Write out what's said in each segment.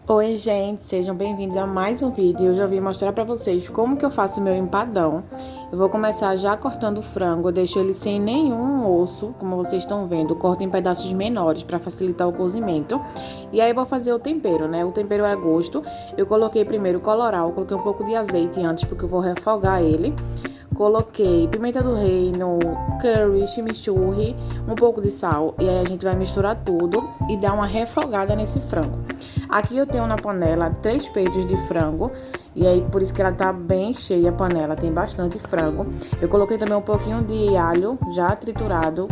Oi, gente, sejam bem-vindos a mais um vídeo. Hoje eu vim mostrar pra vocês como que eu faço o meu empadão. Eu vou começar já cortando o frango, eu deixo ele sem nenhum osso, como vocês estão vendo. Corto em pedaços menores para facilitar o cozimento. E aí eu vou fazer o tempero, né? O tempero é a gosto. Eu coloquei primeiro colorau, coloquei um pouco de azeite antes, porque eu vou refogar ele. Coloquei pimenta do reino, curry, chimichurri, um pouco de sal. E aí a gente vai misturar tudo e dar uma refogada nesse frango. Aqui eu tenho na panela 3 peitos de frango. E aí por isso que ela tá bem cheia a panela, tem bastante frango. Eu coloquei também um pouquinho de alho já triturado.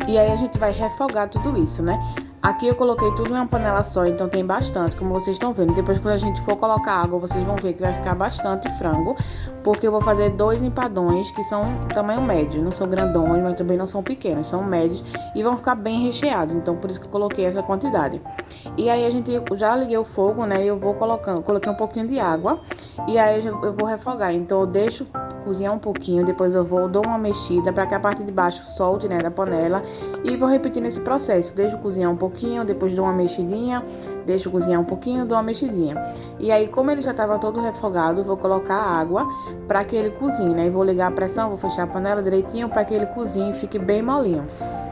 E aí a gente vai refogar tudo isso, né? Aqui eu coloquei tudo em uma panela só, então tem bastante, como vocês estão vendo. Depois quando a gente for colocar água, vocês vão ver que vai ficar bastante frango. Porque eu vou fazer 2 empadões que são tamanho médio. Não são grandões, mas também não são pequenos, são médios. E vão ficar bem recheados, então por isso que eu coloquei essa quantidade. E aí já liguei o fogo, né, e eu vou colocando, coloquei um pouquinho de água. E aí eu vou refogar, então eu deixo cozinhar um pouquinho, depois eu dou uma mexida para que a parte de baixo solte, né, da panela, e vou repetindo esse processo. Deixo cozinhar um pouquinho, depois dou uma mexidinha, deixo cozinhar um pouquinho, dou uma mexidinha. E aí, como ele já estava todo refogado, eu vou colocar água para que ele cozinhe, né? E vou ligar a pressão, vou fechar a panela direitinho para que ele cozinhe e fique bem molinho.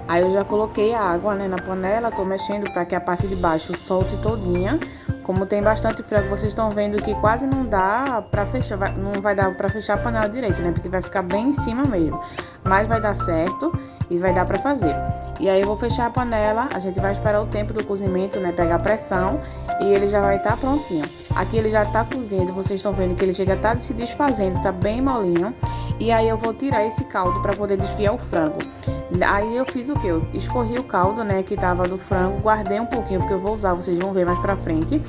Aí eu já coloquei a água, né, na panela, tô mexendo para que a parte de baixo solte todinha. Como tem bastante frango, vocês estão vendo que quase não dá pra fechar, não vai dar pra fechar a panela direito, né? Porque vai ficar bem em cima mesmo. Mas vai dar certo e vai dar pra fazer. E aí eu vou fechar a panela, a gente vai esperar o tempo do cozimento, né? Pegar pressão e ele já vai estar prontinho. Aqui ele já tá cozindo, vocês estão vendo que ele chega a estar se desfazendo, tá bem molinho. E aí eu vou tirar esse caldo pra poder desfiar o frango. Aí eu fiz o que? Eu escorri o caldo, né, que tava do frango, guardei um pouquinho, porque eu vou usar, vocês vão ver mais pra frente.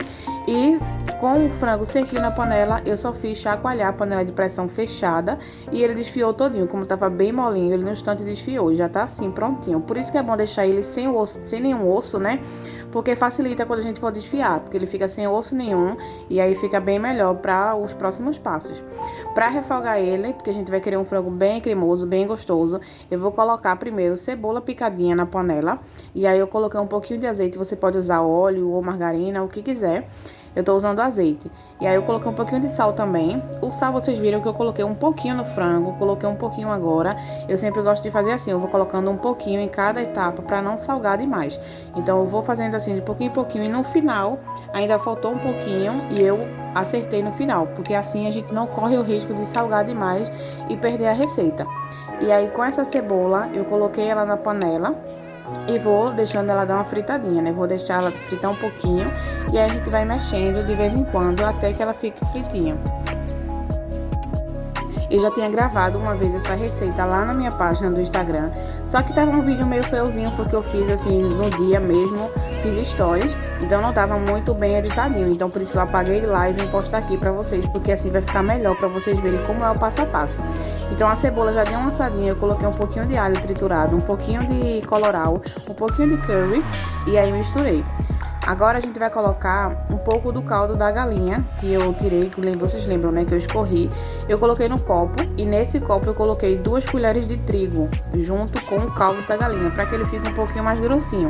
E com o frango sequinho na panela, eu só fiz chacoalhar a panela de pressão fechada e ele desfiou todinho. Como tava bem molinho, ele no instante desfiou, já tá assim, prontinho. Por isso que é bom deixar ele sem osso, sem nenhum osso, né? Porque facilita quando a gente for desfiar, porque ele fica sem osso nenhum e aí fica bem melhor para os próximos passos. Para refogar ele, porque a gente vai querer um frango bem cremoso, bem gostoso, eu vou colocar primeiro cebola picadinha na panela e aí eu coloquei um pouquinho de azeite, você pode usar óleo ou margarina, o que quiser. Eu tô usando azeite. E aí eu coloquei um pouquinho de sal também. O sal vocês viram que eu coloquei um pouquinho no frango, coloquei um pouquinho agora. Eu sempre gosto de fazer assim, eu vou colocando um pouquinho em cada etapa para não salgar demais. Então eu vou fazendo assim de pouquinho em pouquinho e no final ainda faltou um pouquinho e eu acertei no final, porque assim a gente não corre o risco de salgar demais e perder a receita. E aí com essa cebola eu coloquei ela na panela e vou deixando ela dar uma fritadinha, né? Vou deixar ela fritar um pouquinho e aí a gente vai mexendo de vez em quando até que ela fique fritinha. Eu já tinha gravado uma vez essa receita lá na minha página do Instagram, só que tava um vídeo meio feiozinho porque eu fiz assim no dia mesmo, fiz stories, então não tava muito bem editadinho, então por isso que eu apaguei lá e vim postar aqui pra vocês, porque assim vai ficar melhor pra vocês verem como é o passo a passo. Então a cebola já deu uma assadinha, eu coloquei um pouquinho de alho triturado, um pouquinho de colorau, um pouquinho de curry e aí misturei. Agora a gente vai colocar um pouco do caldo da galinha, que eu tirei, vocês lembram, né, que eu escorri. Eu coloquei no copo e nesse copo eu coloquei 2 colheres de trigo junto com o caldo da galinha, para que ele fique um pouquinho mais grossinho.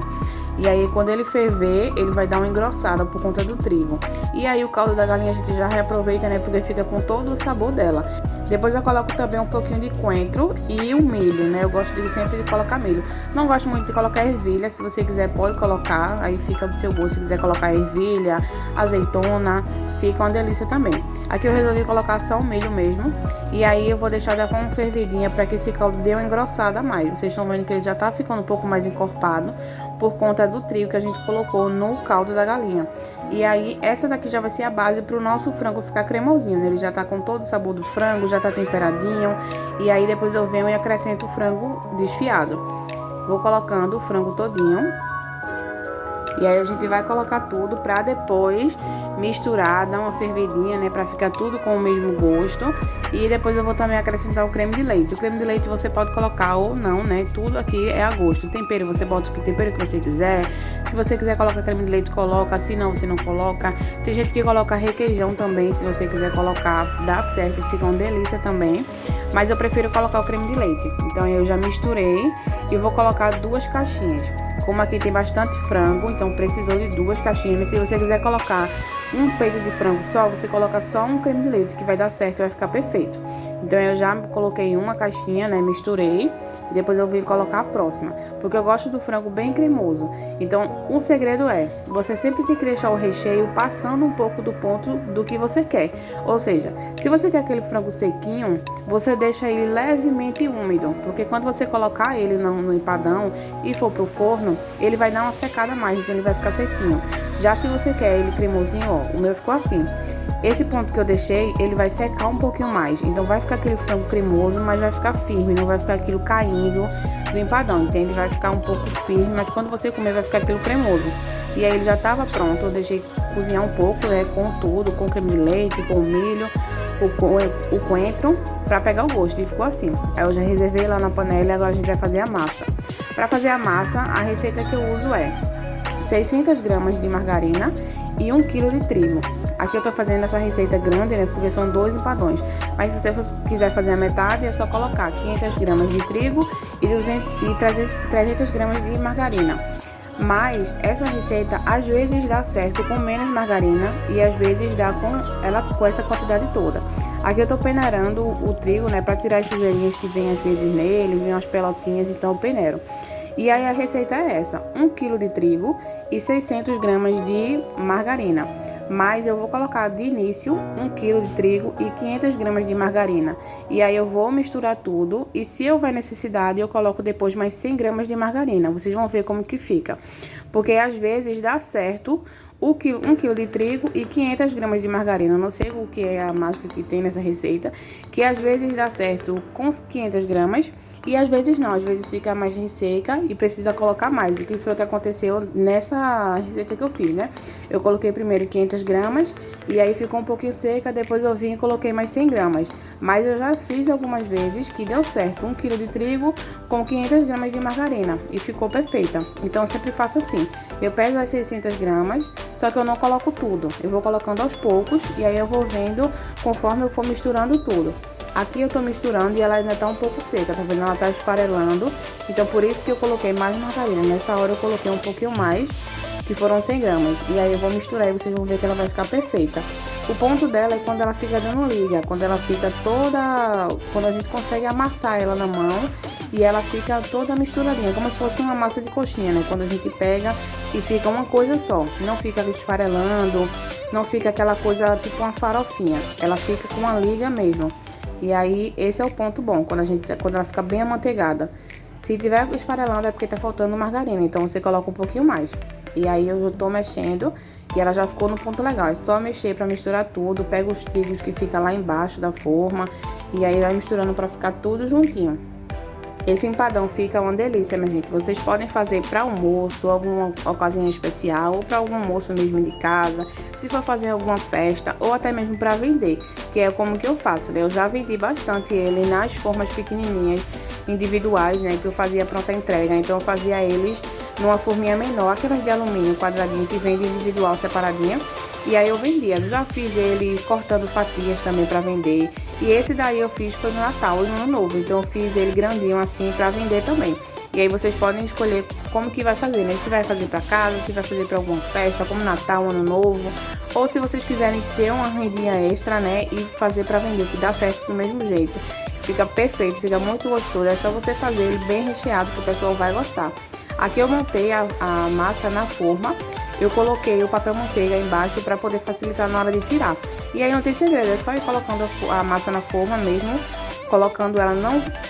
E aí quando ele ferver, ele vai dar uma engrossada por conta do trigo. E aí o caldo da galinha a gente já reaproveita, né, porque fica com todo o sabor dela. Depois eu coloco também um pouquinho de coentro e o milho, né? Eu gosto sempre de colocar milho. Não gosto muito de colocar ervilha, se você quiser pode colocar, aí fica do seu gosto. Se quiser colocar ervilha, azeitona, fica uma delícia também. Aqui eu resolvi colocar só o milho mesmo. E aí eu vou deixar dar uma fervidinha para que esse caldo dê uma engrossada a mais. Vocês estão vendo que ele já tá ficando um pouco mais encorpado por conta do trigo que a gente colocou no caldo da galinha. E aí essa daqui já vai ser a base para o nosso frango ficar cremosinho, né? Ele já tá com todo o sabor do frango, já tá temperadinho. E aí depois eu venho e acrescento o frango desfiado. Vou colocando o frango todinho. E aí a gente vai colocar tudo pra depois misturar, dar uma fervidinha, né, pra ficar tudo com o mesmo gosto. E depois eu vou também acrescentar o creme de leite. O creme de leite você pode colocar ou não, né, tudo aqui é a gosto. O tempero, você bota o tempero que você quiser. Se você quiser colocar creme de leite, coloca. Se não, você não coloca. Tem gente que coloca requeijão também, se você quiser colocar, dá certo, fica uma delícia também. Mas eu prefiro colocar o creme de leite. Então eu já misturei e vou colocar 2 caixinhas. como aqui tem bastante frango, então precisou de 2 caixinhas. Mas se você quiser colocar um peito de frango só, você coloca só um creme de leite, que vai dar certo, vai ficar perfeito. Então eu já coloquei uma caixinha, né, misturei. E depois eu vim colocar a próxima, porque eu gosto do frango bem cremoso. Então, um segredo é, você sempre tem que deixar o recheio passando um pouco do ponto do que você quer. Ou seja, se você quer aquele frango sequinho, você deixa ele levemente úmido, porque quando você colocar ele no empadão e for pro forno, ele vai dar uma secada a mais, então ele vai ficar sequinho. Já se você quer ele cremosinho, ó, o meu ficou assim. Esse ponto que eu deixei, ele vai secar um pouquinho mais. Então vai ficar aquele frango cremoso, mas vai ficar firme, não vai ficar aquilo caindo do empadão, entende? Vai ficar um pouco firme, mas quando você comer vai ficar aquilo cremoso. E aí ele já estava pronto, eu deixei cozinhar um pouco, né, com tudo, com creme de leite, com milho, o coentro, para pegar o gosto. E ficou assim. Aí eu já reservei lá na panela e agora a gente vai fazer a massa. Para fazer a massa, a receita que eu uso é 600 gramas de margarina e 1 kg de trigo. Aqui eu tô fazendo essa receita grande, né, porque são 2 empadões. Mas se você quiser fazer a metade, é só colocar 500 gramas de trigo e 300 gramas de margarina. Mas essa receita às vezes dá certo com menos margarina e às vezes dá com essa quantidade toda. Aqui eu tô peneirando o trigo, né, para tirar as sujeirinhas que vem às vezes nele, vem umas pelotinhas, então eu peneiro. E aí a receita é essa, 1 kg de trigo e 600 gramas de margarina. Mas eu vou colocar de início 1 kg de trigo e 500 gramas de margarina. E aí eu vou misturar tudo e se houver necessidade eu coloco depois mais 100 gramas de margarina. Vocês vão ver como que fica. Porque às vezes dá certo 1 kg de trigo e 500 gramas de margarina. Eu não sei o que é a mágica que tem nessa receita. Que às vezes dá certo com 500 gramas. E às vezes não, às vezes fica mais resseca e precisa colocar mais. O que foi que aconteceu nessa receita que eu fiz, né? Eu coloquei primeiro 500 gramas e aí ficou um pouquinho seca, depois eu vim e coloquei mais 100 gramas. Mas eu já fiz algumas vezes que deu certo, 1 kg de trigo com 500 gramas de margarina e ficou perfeita. Então eu sempre faço assim, eu peso as 600 gramas, só que eu não coloco tudo. Eu vou colocando aos poucos e aí eu vou vendo conforme eu for misturando tudo. Aqui eu tô misturando e ela ainda tá um pouco seca, tá vendo? Ela tá esfarelando, então por isso que eu coloquei mais margarina. Nessa hora eu coloquei um pouquinho mais, que foram 100 gramas. E aí eu vou misturar e vocês vão ver que ela vai ficar perfeita. O ponto dela é quando ela fica dando liga, quando ela fica toda... Quando a gente consegue amassar ela na mão e ela fica toda misturadinha, como se fosse uma massa de coxinha, né? Quando a gente pega e fica uma coisa só, não fica esfarelando, não fica aquela coisa tipo uma farofinha. Ela fica com uma liga mesmo. E aí, esse é o ponto bom, quando ela fica bem amanteigada. Se tiver esfarelando é porque tá faltando margarina, então você coloca um pouquinho mais. E aí eu tô mexendo e ela já ficou no ponto legal. É só mexer pra misturar tudo, pega os trigos que fica lá embaixo da forma e aí vai misturando pra ficar tudo juntinho. Esse empadão fica uma delícia, minha gente. Vocês podem fazer para almoço, alguma ocasião especial, ou para algum almoço mesmo de casa, se for fazer alguma festa, ou até mesmo para vender, que é como que eu faço, né? Eu já vendi bastante ele nas formas pequenininhas, individuais, né? Que eu fazia pronta entrega, então eu fazia eles numa forminha menor, aquelas de alumínio quadradinho que vende individual separadinha. E aí eu vendia, eu já fiz ele cortando fatias também para vender. E esse daí eu fiz foi no Natal e no Ano Novo, então eu fiz ele grandinho assim para vender também. E aí vocês podem escolher como que vai fazer, né? Se vai fazer para casa, se vai fazer para alguma festa, como Natal, Ano Novo. Ou se vocês quiserem ter uma rendinha extra, né? E fazer para vender, que dá certo do mesmo jeito. Fica perfeito, fica muito gostoso. É só você fazer ele bem recheado que o pessoal vai gostar. Aqui eu montei a massa na forma. Eu coloquei o papel manteiga embaixo para poder facilitar na hora de tirar. E aí não tem segredo, é só ir colocando a massa na forma mesmo, colocando ela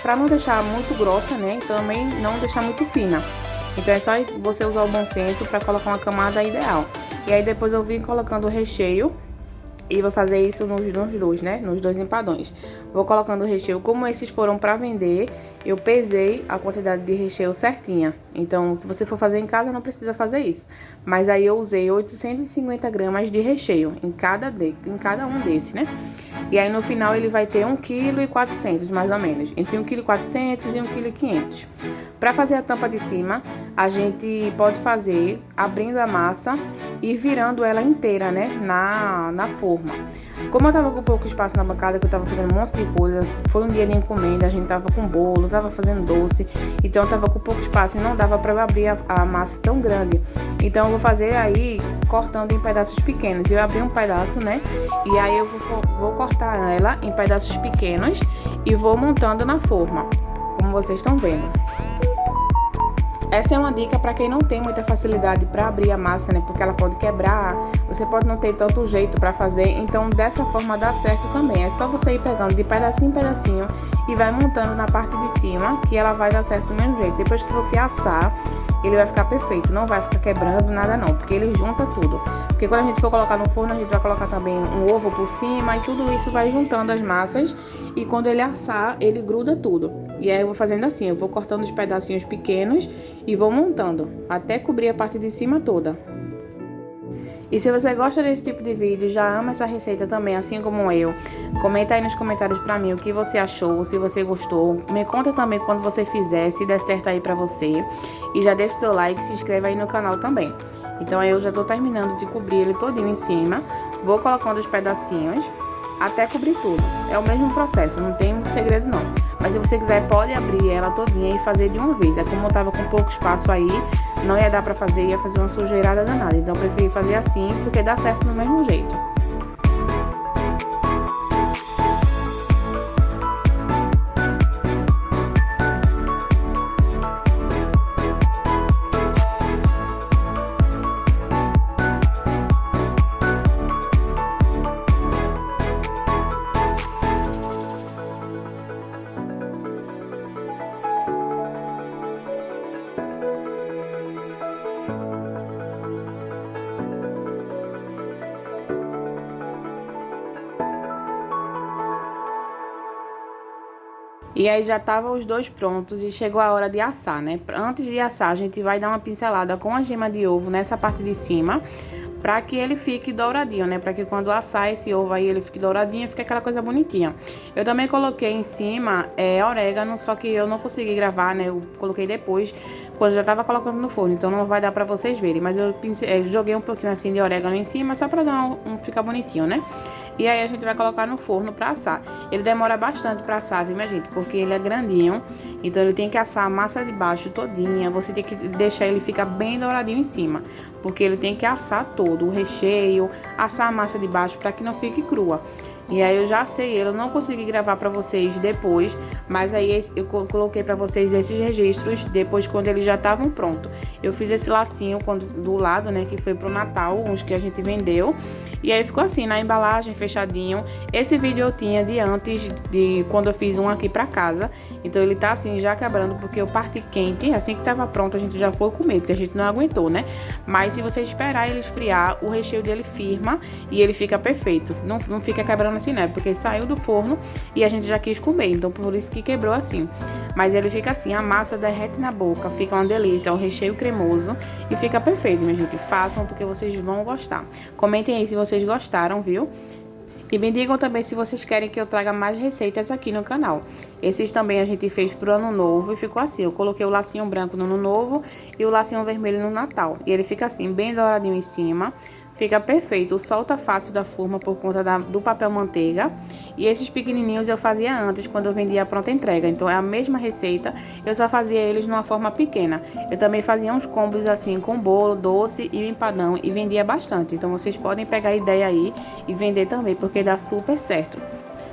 para não deixar muito grossa, né? E também não deixar muito fina. Então é só você usar o bom senso para colocar uma camada ideal. E aí depois eu vim colocando o recheio. E vou fazer isso nos dois, né? Nos dois empadões. Vou colocando o recheio. Como esses foram para vender, eu pesei a quantidade de recheio certinha. Então, se você for fazer em casa, não precisa fazer isso. Mas aí eu usei 850 gramas de recheio em cada um desse, né? E aí no final ele vai ter 1,4 kg mais ou menos. Entre 1,4 kg e 1,5 kg. Para fazer a tampa de cima, a gente pode fazer abrindo a massa e virando ela inteira, né, na forma. Como eu tava com pouco espaço na bancada, que eu tava fazendo um monte de coisa, foi um dia de encomenda, a gente tava com bolo, tava fazendo doce, então eu tava com pouco espaço e não dava pra eu abrir a massa tão grande. Então eu vou fazer aí cortando em pedaços pequenos. Eu abri um pedaço, né, e aí eu vou cortar ela em pedaços pequenos e vou montando na forma, como vocês estão vendo. Essa é uma dica para quem não tem muita facilidade para abrir a massa, né? Porque ela pode quebrar, você pode não ter tanto jeito para fazer, então dessa forma dá certo também. É só você ir pegando de pedacinho em pedacinho e vai montando na parte de cima, que ela vai dar certo do mesmo jeito. Depois que você assar, ele vai ficar perfeito, não vai ficar quebrando nada não, porque ele junta tudo. Porque quando a gente for colocar no forno, a gente vai colocar também um ovo por cima e tudo isso vai juntando as massas, e quando ele assar, ele gruda tudo. E aí eu vou fazendo assim, eu vou cortando os pedacinhos pequenos e vou montando, até cobrir a parte de cima toda. E se você gosta desse tipo de vídeo, já ama essa receita também, assim como eu, comenta aí nos comentários pra mim o que você achou, se você gostou. Me conta também quando você fizer, se der certo aí pra você. E já deixa o seu like e se inscreve aí no canal também. Então aí eu já tô terminando de cobrir ele todinho em cima. Vou colocando os pedacinhos até cobrir tudo. É o mesmo processo, não tem muito segredo não. Mas se você quiser, pode abrir ela todinha e fazer de uma vez. É como eu tava com pouco espaço aí, não ia dar pra fazer, ia fazer uma sujeirada danada. Então eu preferi fazer assim, porque dá certo do mesmo jeito. E aí já estavam os dois prontos e chegou a hora de assar, né? Antes de assar, a gente vai dar uma pincelada com a gema de ovo nessa parte de cima, para que ele fique douradinho, né? Para que quando assar esse ovo aí ele fique douradinho, fique aquela coisa bonitinha. Eu também coloquei em cima orégano, só que eu não consegui gravar, né? Eu coloquei depois, quando já tava colocando no forno, então não vai dar para vocês verem. Mas eu joguei um pouquinho assim de orégano em cima, só para dar ficar bonitinho, né? E aí a gente vai colocar no forno pra assar. Ele demora bastante pra assar, viu, minha gente? Porque ele é grandinho, então ele tem que assar a massa de baixo todinha. Você tem que deixar ele ficar bem douradinho em cima, porque ele tem que assar todo o recheio, assar a massa de baixo pra que não fique crua. E aí eu já assei ele, eu não consegui gravar pra vocês depois, mas aí eu coloquei pra vocês esses registros depois, quando eles já estavam prontos. Eu fiz esse lacinho do lado, né, que foi pro Natal, uns que a gente vendeu. E aí ficou assim, na embalagem, fechadinho. Esse vídeo eu tinha de antes, de quando eu fiz um aqui pra casa. Então ele tá assim, já quebrando, porque eu parti quente. Assim que tava pronto, a gente já foi comer, porque a gente não aguentou, né? Mas se você esperar ele esfriar, o recheio dele firma e ele fica perfeito. Não fica quebrando assim, né? Porque saiu do forno e a gente já quis comer. Então por isso que quebrou assim. Mas ele fica assim, a massa derrete na boca, fica uma delícia, o recheio cremoso e fica perfeito, minha gente. Façam, porque vocês vão gostar. Comentem aí se vocês gostaram, viu? E me digam também se vocês querem que eu traga mais receitas aqui no canal. Esses também a gente fez pro Ano Novo e ficou assim. Eu coloquei o lacinho branco no Ano Novo e o lacinho vermelho no Natal. E ele fica assim, bem douradinho em cima. Fica perfeito, solta fácil da forma por conta do papel manteiga. E esses pequenininhos eu fazia antes, quando eu vendia a pronta entrega. Então é a mesma receita, eu só fazia eles numa forma pequena. Eu também fazia uns combos assim, com bolo, doce e empadão, e vendia bastante. Então vocês podem pegar a ideia aí e vender também, porque dá super certo.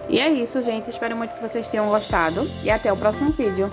E é isso, gente. Espero muito que vocês tenham gostado. E até o próximo vídeo.